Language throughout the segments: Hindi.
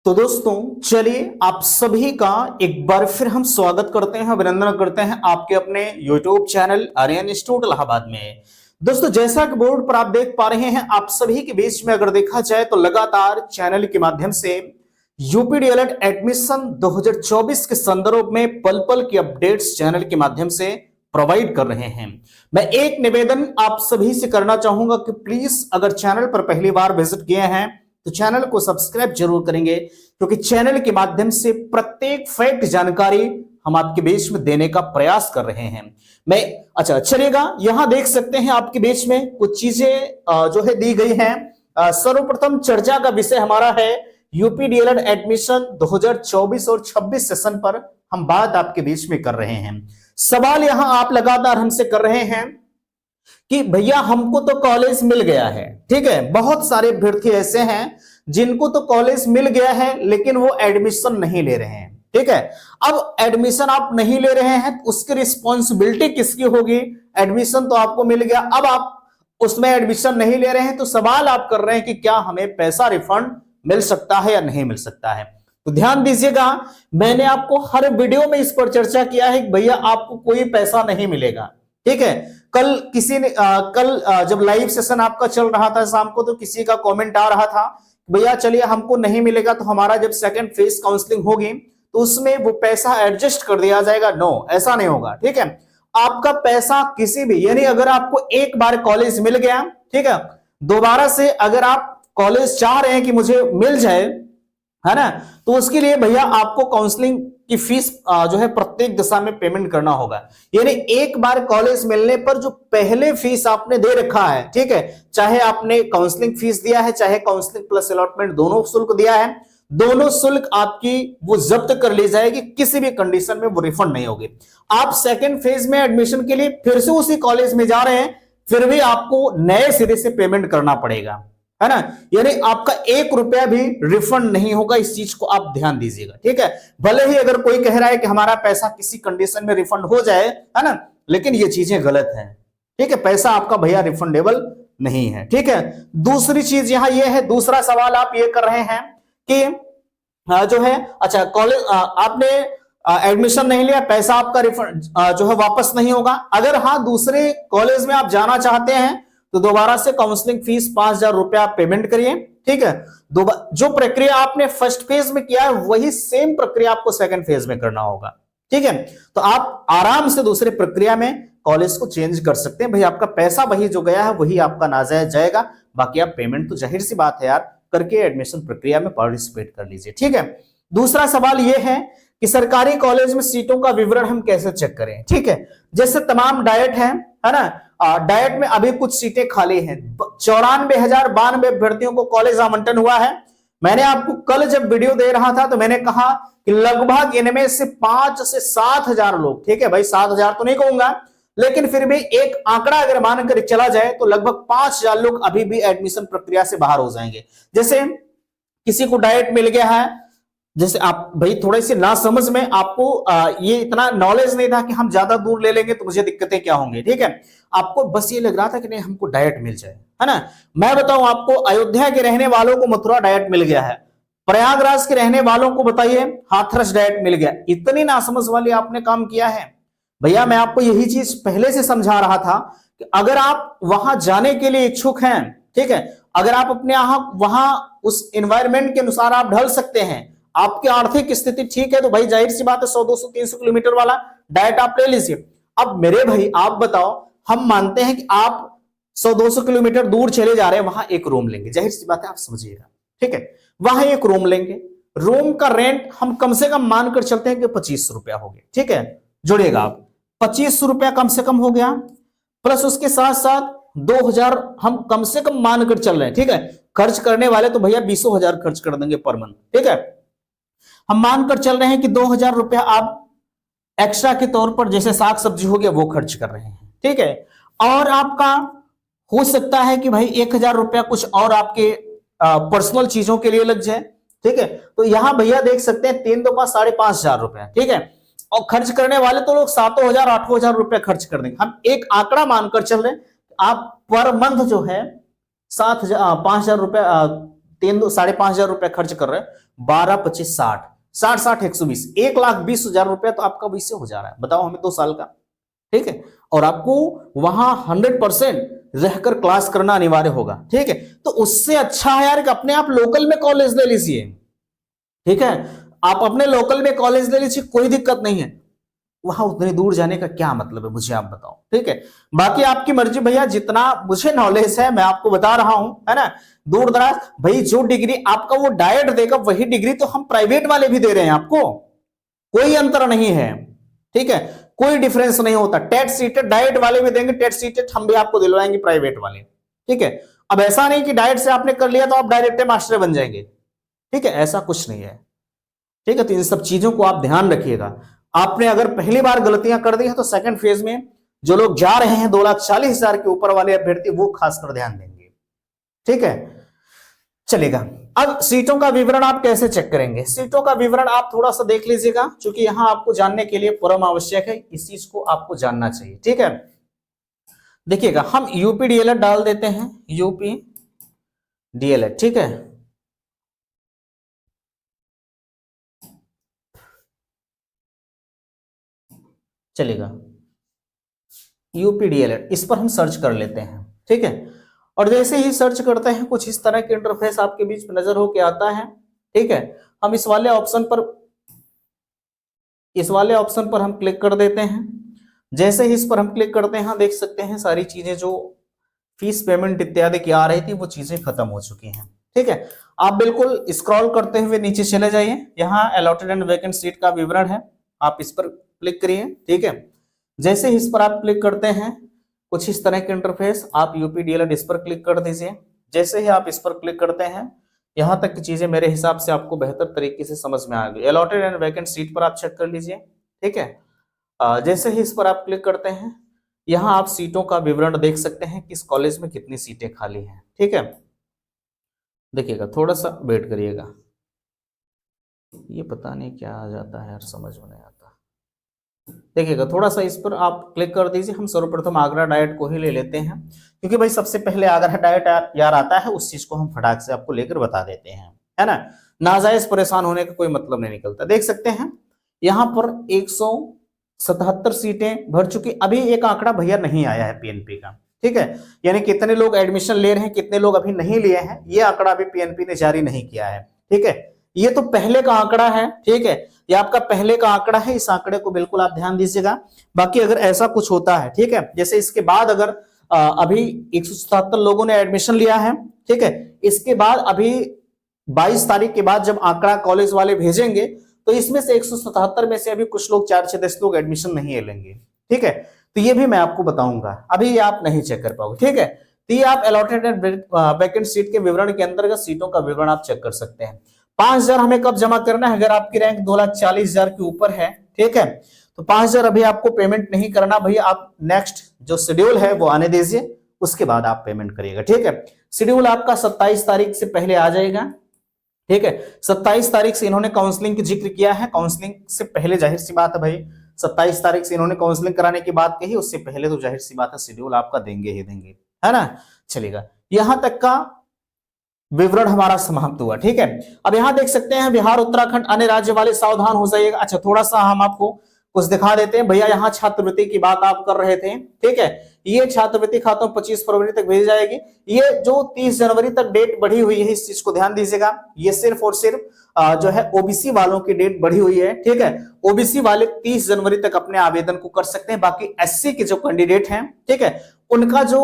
तो दोस्तों चलिए आप सभी का एक बार फिर हम स्वागत करते हैं, अभिनंदन करते हैं आपके अपने YouTube channel Aryan institute Allahabad में। दोस्तों जैसा कि बोर्ड पर आप देख पा रहे हैं, आप सभी के बीच में अगर देखा जाए तो लगातार चैनल के माध्यम से यूपी डीएलएड एडमिशन 2024 के संदर्भ में पल पल की अपडेट्स चैनल के माध्यम से प्रोवाइड कर रहे हैं। मैं एक निवेदन आप सभी से करना चाहूंगा कि प्लीज अगर चैनल पर पहली बार विजिट किए हैं तो चैनल को सब्सक्राइब जरूर करेंगे, क्योंकि चैनल के माध्यम से प्रत्येक फैक्ट जानकारी हम आपके बीच में देने का प्रयास कर रहे हैं। अच्छा चलिएगा, यहां देख सकते हैं आपके बीच में कुछ चीजें जो है दी गई हैं। सर्वप्रथम चर्चा का विषय हमारा है यूपी डीएलएड एडमिशन 2024 और 26 सेशन पर हम बात आपके बीच में कर रहे हैं। सवाल यहां आप लगातार हमसे कर रहे हैं कि भैया हमको तो कॉलेज मिल गया है, ठीक है। बहुत सारे अभ्यर्थी ऐसे हैं जिनको तो कॉलेज मिल गया है लेकिन वो एडमिशन नहीं ले रहे हैं, ठीक है। अब एडमिशन आप नहीं ले रहे हैं तो उसकी रिस्पॉन्सिबिलिटी किसकी होगी? एडमिशन तो आपको मिल गया, अब आप उसमें एडमिशन नहीं ले रहे हैं तो सवाल आप कर रहे हैं कि क्या हमें पैसा रिफंड मिल सकता है या नहीं मिल सकता है। तो ध्यान दीजिएगा, मैंने आपको हर वीडियो में इस पर चर्चा किया है कि भैया आपको कोई पैसा नहीं मिलेगा, ठीक है। कल किसी ने जब लाइव सेशन आपका चल रहा था शाम को, तो किसी का कमेंट आ रहा था भैया चलिए हमको नहीं मिलेगा तो हमारा जब सेकंड फेज काउंसलिंग होगी तो उसमें वो पैसा एडजस्ट कर दिया जाएगा। नो, ऐसा नहीं होगा, ठीक है। आपका पैसा किसी भी, यानी अगर आपको एक बार कॉलेज मिल गया, ठीक है, दोबारा से अगर आप कॉलेज चाह रहे हैं कि मुझे मिल जाए, है ना, तो उसके लिए भैया आपको काउंसलिंग की फीस जो है प्रत्येक दिशा में पेमेंट करना होगा। यानी एक बार कॉलेज मिलने पर जो पहले फीस आपने दे रखा है, ठीक है, चाहे आपने काउंसलिंग फीस दिया है चाहे काउंसलिंग प्लस अलॉटमेंट दोनों शुल्क दिया है, दोनों शुल्क आपकी वो जब्त कर ली जाएगी, किसी भी कंडीशन में वो रिफंड नहीं होगी। आप सेकेंड फेज में एडमिशन के लिए फिर से उसी कॉलेज में जा रहे हैं, फिर भी आपको नए सिरे से पेमेंट करना पड़ेगा, है ना। यानी आपका 1 रुपया भी रिफंड नहीं होगा, इस चीज को आप ध्यान दीजिएगा, ठीक है। भले ही अगर कोई कह रहा है कि हमारा पैसा किसी कंडीशन में रिफंड हो जाए, है ना, लेकिन ये चीजें गलत हैं, ठीक है। पैसा आपका भैया रिफंडेबल नहीं है, ठीक है। दूसरी चीज यहां ये है, दूसरा सवाल आप ये कर रहे हैं कि जो है अच्छा कॉलेज आपने एडमिशन नहीं लिया, पैसा आपका रिफंड जो है वापस नहीं होगा। अगर हाँ दूसरे कॉलेज में आप जाना चाहते हैं तो दोबारा से काउंसलिंग फीस 5,000 रुपया आप पेमेंट करिए, ठीक है। जो प्रक्रिया आपने फर्स्ट फेज में किया है वही सेम प्रक्रिया आपको सेकंड फेज में करना होगा, ठीक है। तो आप आराम से दूसरे प्रक्रिया में कॉलेज को चेंज कर सकते हैं। भाई आपका पैसा वही जो गया है वही आपका नाजायज जाएगा, बाकी आप पेमेंट तो जाहिर सी बात है यार करके एडमिशन प्रक्रिया में पार्टिसिपेट कर लीजिए, ठीक है। दूसरा सवाल यह है कि सरकारी कॉलेज में सीटों का विवरण हम कैसे चेक करें, ठीक है। जैसे तमाम डाइट है ना, डाइट में अभी कुछ सीटें खाली हैं, 94,092 अभ्यर्थियों को कॉलेज आवंटन हुआ है। मैंने आपको कल जब वीडियो दे रहा था तो मैंने कहा कि लगभग इनमें से 5 से 7,000 लोग, ठीक है भाई 7,000 तो नहीं कहूंगा, लेकिन फिर भी एक आंकड़ा अगर मानकर चला जाए तो लगभग 5,000 लोग अभी भी एडमिशन प्रक्रिया से बाहर हो जाएंगे। जैसे किसी को डाइट मिल गया है, जैसे आप भाई थोड़ी सी ना समझ में आपको ये इतना नॉलेज नहीं था कि हम ज्यादा दूर ले लेंगे तो मुझे दिक्कतें क्या होंगी, ठीक है। आपको बस ये लग रहा था कि नहीं हमको डाइट मिल जाए, है ना। मैं बताऊं आपको, अयोध्या के रहने वालों को मथुरा डाइट मिल गया है, प्रयागराज के रहने वालों को बताइए हाथरस डाइट मिल गया। इतनी नासमझ वाली आपने काम किया है भैया। मैं आपको यही चीज पहले से समझा रहा था कि अगर आप वहां जाने के लिए इच्छुक हैं, ठीक है, अगर आप अपने यहां वहां उस एनवायरमेंट के अनुसार आप ढल सकते हैं, आपकी आर्थिक स्थिति ठीक है, तो भाई जाहिर सी बात है 100, 200, 300 किलोमीटर वाला डाइट आप ले लीजिए। अब मेरे भाई आप बताओ, हम मानते हैं कि आप 100, 200 किलोमीटर दूर चले जा रहे हैं, वहां एक रूम लेंगे, जाहिर सी बात है आप समझिएगा, ठीक है। वहां एक रूम लेंगे, रूम का रेंट हम कम से कम मानकर चलते हैं कि 25 रुपया हो गया, ठीक है। जोड़िएगा आप, 25 रुपया कम से कम हो गया, प्लस उसके साथ साथ 2,000 हम कम से कम मानकर चल रहे हैं, ठीक है। खर्च करने वाले तो भैया 20,000 खर्च कर देंगे पर मंथ, ठीक है। हम मानकर चल रहे हैं कि 2,000 रुपया आप एक्स्ट्रा के तौर पर जैसे साग सब्जी हो गया वो खर्च कर रहे हैं, ठीक है। और आपका हो सकता है कि भाई 1,000 रुपया कुछ और आपके पर्सनल चीजों के लिए लग जाए, ठीक है। तो यहां भैया देख सकते हैं 3 2 5 5,500 रुपया, ठीक है। और खर्च करने वाले तो लोग 7,000 8,000 रुपया खर्च कर देंगे। हम एक आंकड़ा मानकर चल रहे हैं, आप पर मंथ जो है 5,000 रुपया 3 5,500 रुपया खर्च कर रहे हैं, 12 25 60, 60 60 120, 1,20,000 रुपया तो आपका वैसे हो जा रहा है, बताओ हमें 2 साल का। ठीक है, और आपको वहां 100% रहकर क्लास करना अनिवार्य होगा। ठीक है, तो उससे अच्छा है यार कि अपने आप लोकल में कॉलेज ले लीजिए। ठीक है, आप अपने लोकल में कॉलेज ले लीजिए, कोई दिक्कत नहीं है। वहां उतनी दूर जाने का क्या मतलब है, मुझे आप बताओ। ठीक है, बाकी आपकी मर्जी भैया, जितना मुझे नॉलेज है मैं आपको बता रहा हूं, है ना। दूर दराज भाई, जो डिग्री आपका वो डाइट देगा वही डिग्री तो हम प्राइवेट वाले भी दे रहे हैं आपको, कोई अंतर नहीं है। ठीक है, कोई डिफरेंस नहीं होता। टेट सीटेट डाइट वाले भी देंगे, टेट सीटेट हम भी आपको दिलवाएंगे प्राइवेट वाले। ठीक है, अब ऐसा नहीं कि डाइट से आपने कर लिया तो आप डायरेक्ट मास्टर बन जाएंगे। ठीक है, ऐसा कुछ नहीं है। ठीक है, तो इन सब चीजों को आप ध्यान रखिएगा। आपने अगर पहली बार गलतियां कर दी हैं तो सेकंड फेज में जो लोग जा रहे हैं 2,40,000 के ऊपर वाले अभ्यर्थी, वो खासकर ध्यान देंगे। ठीक है, चलेगा। अब सीटों का विवरण आप कैसे चेक करेंगे? सीटों का विवरण आप थोड़ा सा देख लीजिएगा, क्योंकि यहां आपको जानने के लिए परम आवश्यक है, इस चीज को आपको जानना चाहिए। ठीक है, देखिएगा, हम यूपी डीएलएड डाल देते हैं, यूपी डीएलएड। ठीक है, चलेगा, यूपी डीएलएड, इस पर हम सर्च कर लेते हैं। ठीक है, और जैसे ही सर्च करते हैं कुछ इस तरह के इंटरफेस आपके बीच में नजर होके आता है। ठीक है, हम इस वाले ऑप्शन पर हम क्लिक कर देते हैं। जैसे ही इस पर हम क्लिक करते हैं, देख सकते हैं सारी चीजें जो फीस पेमेंट इत्यादि की आ रही थी वो चीजें खत्म हो चुकी हैं। ठीक है, आप बिल्कुल स्क्रॉल करते हुए नीचे चले जाइए, यहाँ अलॉटेड एंड वैकेंट सीट का विवरण है, आप इस पर क्लिक करिए। ठीक है, जैसे ही इस पर आप क्लिक करते हैं कुछ इस तरह के इंटरफेस, आप यूपी डीएलएड इस पर क्लिक कर दीजिए। जैसे ही आप इस पर क्लिक करते हैं, यहां तक की चीजें मेरे हिसाब से आपको बेहतर तरीके से समझ में आ गई। अलॉटेड एंड वैकेंट सीट पर आप चेक कर लीजिए। ठीक है, जैसे ही इस पर आप क्लिक करते हैं, यहां आप सीटों का विवरण देख सकते हैं, किस कॉलेज में कितनी सीटें खाली हैं। ठीक है, देखिएगा, थोड़ा सा वेट करिएगा, ये पता नहीं क्या आ जाता है यार, समझ में नहीं आता। देखिएगा, थोड़ा सा इस पर आप क्लिक कर दीजिए। हम सर्वप्रथम आगरा डाइट को ही ले लेते हैं, क्योंकि भाई सबसे पहले आगरा डाइट यार आता है, उस चीज को हम फटाक से आपको लेकर बता देते हैं, है ना। नाजायज परेशान होने का कोई मतलब नहीं निकलता। देख सकते हैं यहाँ पर 177 सीटें भर चुकी। अभी एक आंकड़ा भैया नहीं आया है पीएनपी का। ठीक है, यानी कितने लोग एडमिशन ले रहे हैं, कितने लोग अभी नहीं लिए हैं, ये आंकड़ा अभी पीएनपी ने जारी नहीं किया है। ठीक है, ये तो पहले का आंकड़ा है। ठीक है, ये आपका पहले का आंकड़ा है, इस आंकड़े को बिल्कुल आप ध्यान दीजिएगा। बाकी अगर ऐसा कुछ होता है, ठीक है, जैसे इसके बाद अगर अभी 177 लोगों ने एडमिशन लिया है, ठीक है, इसके बाद अभी 22 तारीख के बाद जब आंकड़ा कॉलेज वाले भेजेंगे तो इसमें से 177 में से अभी कुछ लोग 4-6 लोग एडमिशन नहीं लेंगे। ठीक है, तो ये भी मैं आपको बताऊंगा, अभी ये आप नहीं चेक कर पाओगे। ठीक है, तो ये आप अलॉटेड एंड वैकेंट सीट के विवरण के अंतर्गत सीटों का विवरण आप चेक कर सकते हैं। 5,000 हमें कब जमा करना है? अगर आपकी रैंक 2,40,000 के ऊपर है, ठीक है, तो 5,000 अभी आपको पेमेंट नहीं करना भैया। आप नेक्स्ट जो शेड्यूल है वो आने दीजिए, उसके बाद आप पेमेंट करिएगा। ठीक है, शेड्यूल आपका 27 तारीख से पहले आ जाएगा। ठीक है, 27 तारीख से इन्होंने काउंसलिंग की जिक्र किया है। काउंसलिंग से पहले जाहिर सी बात है भाई, 27 तारीख से इन्होंने काउंसलिंग कराने की बात कही, उससे पहले तो जाहिर सी बात है शेड्यूल आपका देंगे ही देंगे, है ना। चलेगा, यहां तक का विवरण हमारा समाप्त हुआ। ठीक है, अब यहां देख सकते हैं बिहार, उत्तराखंड, अन्य राज्य वाले सावधान हो जाइएगा। अच्छा, थोड़ा सा हम आपको कुछ दिखा देते हैं भैया। यहाँ छात्रवृत्ति की बात आप कर रहे थे, ठीक है, ये छात्रवृत्ति खातों 25 फरवरी तक भेजी जाएगी। ये जो 30 जनवरी तक डेट बढ़ी हुई है, इस चीज को ध्यान दीजिएगा। ये सिर्फ और सिर्फ जो है ओबीसी वालों की डेट बढ़ी हुई है। ठीक है, ओबीसी वाले 30 जनवरी तक अपने आवेदन को कर सकते हैं। बाकी एससी के जो कैंडिडेट हैं, ठीक है, उनका जो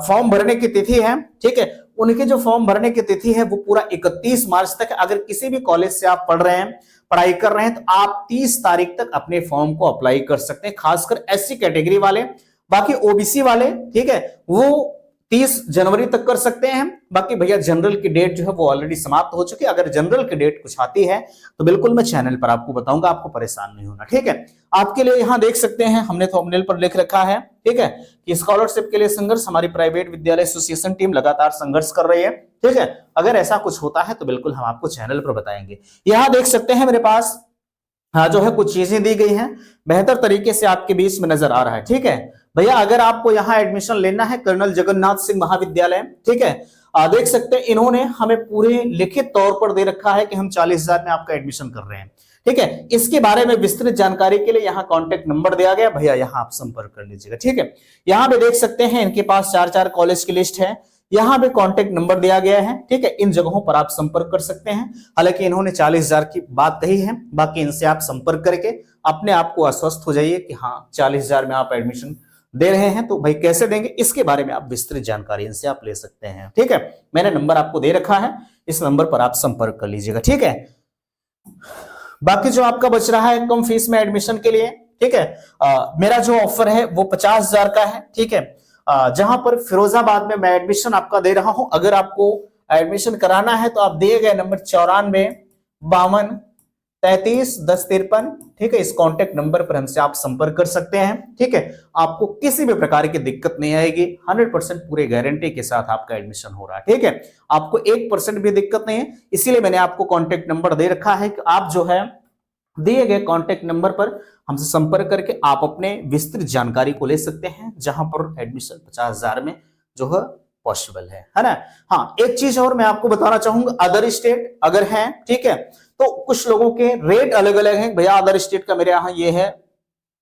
फॉर्म भरने की तिथि है, ठीक है, उनके जो फॉर्म भरने की तिथि है वो पूरा 31 मार्च तक। अगर किसी भी कॉलेज से आप पढ़ रहे हैं, पढ़ाई कर रहे हैं, तो आप 30 तारीख तक अपने फॉर्म को अप्लाई कर सकते हैं, खासकर एससी कैटेगरी वाले। बाकी ओबीसी वाले, ठीक है, वो 30 जनवरी तक कर सकते हैं। बाकी भैया जनरल की डेट जो है वो ऑलरेडी समाप्त हो चुकी है। अगर जनरल की डेट कुछ आती है तो बिल्कुल मैं चैनल पर आपको बताऊंगा, आपको परेशान नहीं होना। ठीक है, आपके लिए यहां देख सकते हैं हमने थंबनेल पर लिख रखा है, ठीक है, कि स्कॉलरशिप के लिए संघर्ष, हमारी प्राइवेट विद्यालय एसोसिएशन टीम लगातार संघर्ष कर रही है। ठीक है, अगर ऐसा कुछ होता है तो बिल्कुल हम आपको चैनल पर बताएंगे। यहां देख सकते हैं मेरे पास जो है कुछ चीजें दी गई हैं, बेहतर तरीके से आपके बीच में नजर आ रहा है। ठीक है भैया, अगर आपको यहाँ एडमिशन लेना है कर्नल जगन्नाथ सिंह महाविद्यालय, ठीक है, देख सकते हैं इन्होंने हमें पूरे लिखित तौर पर दे रखा है कि हम 40,000 में आपका एडमिशन कर रहे हैं। ठीक है, इसके बारे में विस्तृत जानकारी के लिए यहाँ कॉन्टेक्ट नंबर दिया गया, भैया यहाँ आप संपर्क कर लीजिएगा। ठीक है, यहाँ पे देख सकते हैं इनके पास 4 कॉलेज की लिस्ट है, यहाँ पे कॉन्टेक्ट नंबर दिया गया है। ठीक है, इन जगहों पर आप संपर्क कर सकते हैं। हालांकि इन्होंने 40,000 की बात कही है, बाकी इनसे आप संपर्क करके अपने आप को आश्वस्त हो जाइए कि हाँ 40,000 में आप एडमिशन दे रहे हैं। तो भाई कैसे देंगे, इसके बारे में आप विस्तृत जानकारी इनसे आप ले सकते हैं। ठीक है, मैंने नंबर आपको दे रखा है, इस नंबर पर आप संपर्क कर लीजिएगा। ठीक है, बाकी जो आपका बच रहा है कम फीस में एडमिशन के लिए, ठीक है, मेरा जो ऑफर है वो 50,000 का है। ठीक है, जहां पर फिरोजाबाद में मैं एडमिशन आपका दे रहा हूं। अगर आपको एडमिशन कराना है तो आप दिए गए नंबर 9452331053, ठीक है, इस कांटेक्ट नंबर पर हमसे आप संपर्क कर सकते हैं। ठीक है, आपको किसी भी प्रकार की दिक्कत नहीं आएगी, 100% पूरे गारंटी के साथ आपका एडमिशन हो रहा है। ठीक है, आपको 1% भी दिक्कत नहीं है, इसीलिए मैंने आपको कांटेक्ट नंबर दे रखा है कि आप जो है दिए गए कांटेक्ट नंबर पर हमसे संपर्क करके आप अपने विस्तृत जानकारी को ले सकते हैं, जहां पर एडमिशन 50,000 में जो है पॉसिबल है ना। हाँ, एक चीज और मैं आपको बताना चाहूंगा, अदर स्टेट अगर हैं, ठीक है, तो कुछ लोगों के रेट अलग अलग हैं। भैया अदर स्टेट का मेरे यहाँ ये है,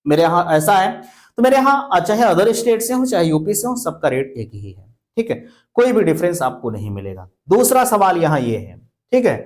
मेरे यहाँ ऐसा है, तो मेरे यहाँ चाहे अदर स्टेट से हो चाहे यूपी से हो, सबका रेट एक ही है। ठीक है, कोई भी डिफरेंस आपको नहीं मिलेगा। दूसरा सवाल यहाँ ये है, ठीक है,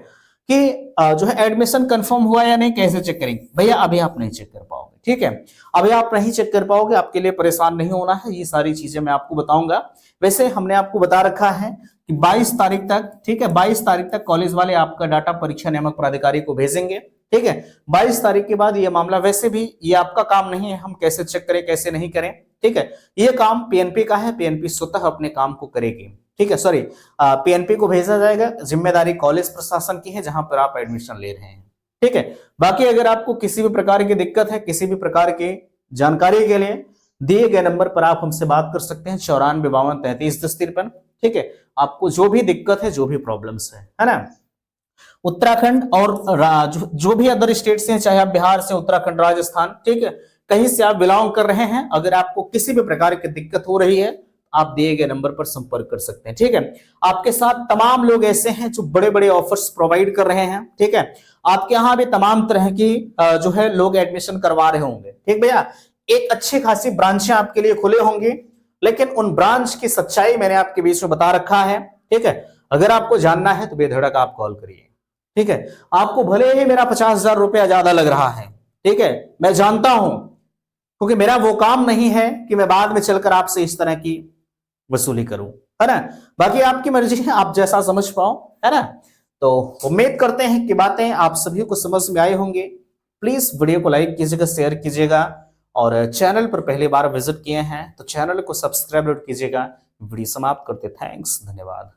कि जो है एडमिशन कंफर्म हुआ या नहीं, कैसे चेक करेंगे। भैया अभी आप नहीं चेक कर पाओगे। ठीक है, अभी आप नहीं चेक कर पाओगे, आपके लिए परेशान नहीं होना है, ये सारी चीजें मैं आपको बताऊंगा। वैसे हमने आपको बता रखा है कि 22 तारीख तक, ठीक है, 22 तारीख तक कॉलेज वाले आपका डाटा परीक्षा नियामक प्राधिकारी को भेजेंगे। ठीक है, 22 तारीख के बाद ये मामला, वैसे भी ये आपका काम नहीं है हम कैसे चेक करें कैसे नहीं करें। ठीक है, ये काम पीएनपी का है, पीएनपी स्वतः अपने काम को करेगी। ठीक है, सॉरी, पीएनपी को भेजा जाएगा, जिम्मेदारी कॉलेज प्रशासन की है जहां पर आप एडमिशन ले रहे हैं। ठीक है, बाकी अगर आपको किसी भी प्रकार की दिक्कत है, किसी भी प्रकार की जानकारी के लिए दिए गए नंबर पर आप हमसे बात कर सकते हैं, 9452331053। ठीक है, आपको जो भी दिक्कत है, जो भी प्रॉब्लम्स है ना, उत्तराखंड और जो भी अदर स्टेट से, चाहे आप बिहार से, उत्तराखंड, राजस्थान, ठीक है, कहीं से आप बिलोंग कर रहे हैं, अगर आपको किसी भी प्रकार की दिक्कत हो रही है, आप दिए गए नंबर पर संपर्क कर सकते हैं। ठीक है, आपके साथ तमाम लोग ऐसे हैं जो बड़े बड़े ऑफर्स प्रोवाइड कर रहे हैं। ठीक है, आपके यहाँ भी तमाम तरह की जो है लोग एडमिशन करवा रहे होंगे। ठीक भैया, एक अच्छी खासी ब्रांचें आपके लिए खुले होंगी, लेकिन उन ब्रांच की सच्चाई मैंने आपके बीच में बता रखा है। ठीक है, अगर आपको जानना है तो बेधड़क आप कॉल करिए। ठीक है, आपको भले ही मेरा 50,000 रुपया ज्यादा लग रहा है, ठीक है, मैं जानता हूं, क्योंकि मेरा वो काम नहीं है कि मैं बाद में चलकर आपसे इस तरह की वसूली करूं, है ना। बाकी आपकी मर्जी है, आप जैसा समझ पाओ, है ना। तो उम्मीद करते हैं कि बातें आप सभी को समझ में आई होंगी। प्लीज वीडियो को लाइक कीजिएगा, शेयर कीजिएगा, और चैनल पर पहली बार विजिट किए हैं तो चैनल को सब्सक्राइब कीजिएगा। वीडियो समाप्त करते, थैंक्स, धन्यवाद।